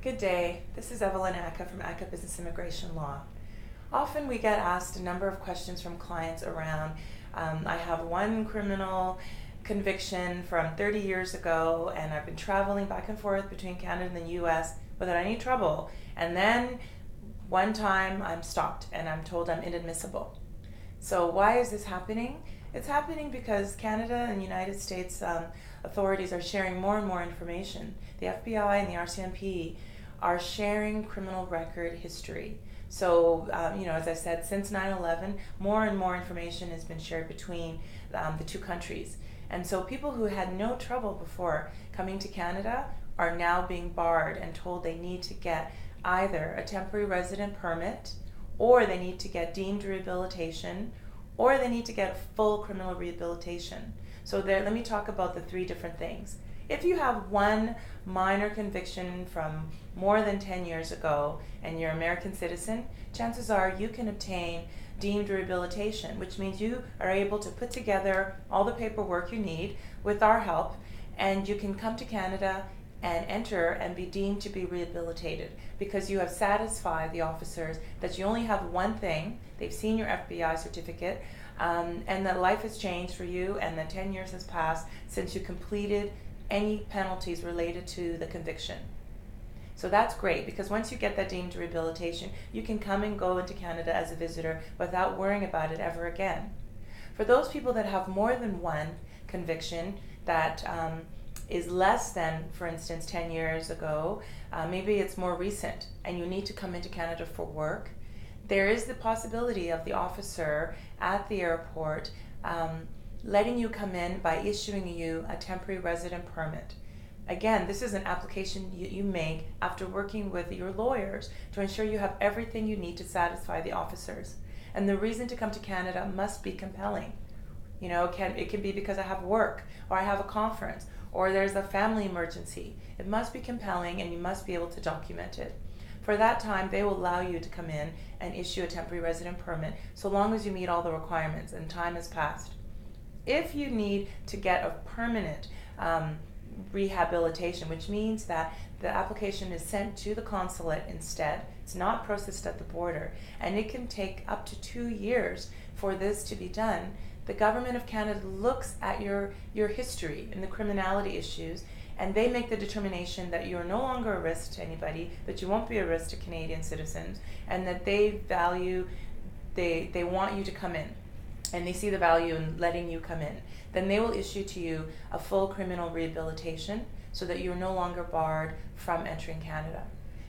Good day. This is Evelyn Ackah from Ackah Business Immigration Law. Often we get asked a number of questions from clients around, I have one criminal conviction from 30 years ago and I've been traveling back and forth between Canada and the US without any trouble. And then one time I'm stopped and I'm told I'm inadmissible. So why is this happening? It's happening because Canada and United States authorities are sharing more and more information. The FBI and the RCMP are sharing criminal record history. So, as I said, since 9/11, more and more information has been shared between the two countries. And so people who had no trouble before coming to Canada are now being barred and told they need to get either a temporary resident permit, or they need to get deemed rehabilitation, or they need to get full criminal rehabilitation. So let me talk about the three different things. If you have one minor conviction from more than 10 years ago and you're an American citizen, chances are you can obtain deemed rehabilitation, which means you are able to put together all the paperwork you need with our help, and you can come to Canada and enter and be deemed to be rehabilitated because you have satisfied the officers that you only have one thing. They've seen your FBI certificate, and that life has changed for you, and that 10 years has passed since you completed any penalties related to the conviction. So that's great, because once you get that deemed rehabilitation, you can come and go into Canada as a visitor without worrying about it ever again. For those people that have more than one conviction that is less than, for instance, 10 years ago, maybe it's more recent, and you need to come into Canada for work, there is the possibility of the officer at the airport letting you come in by issuing you a temporary resident permit. Again, this is an application you make after working with your lawyers to ensure you have everything you need to satisfy the officers. And the reason to come to Canada must be compelling. It can be because I have work, or I have a conference, or there's a family emergency. It must be compelling, and you must be able to document it. For that time, they will allow you to come in and issue a temporary resident permit so long as you meet all the requirements and time has passed. If you need to get a permanent rehabilitation, which means that the application is sent to the consulate instead, it's not processed at the border, and it can take up to 2 years for this to be done, the government of Canada looks at your history and the criminality issues, and they make the determination that you're no longer a risk to anybody, that you won't be a risk to Canadian citizens, and that they want you to come in, and they see the value in letting you come in. Then they will issue to you a full criminal rehabilitation so that you're no longer barred from entering Canada.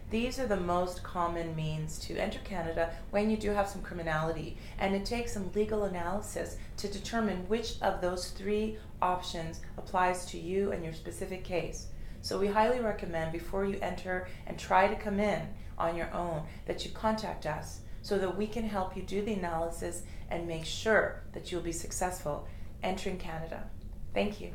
These are the most common means to enter Canada when you do have some criminality, and it takes some legal analysis to determine which of those three options applies to you and your specific case. So we highly recommend, before you enter and try to come in on your own, that you contact us so that we can help you do the analysis and make sure that you'll be successful entering Canada. Thank you.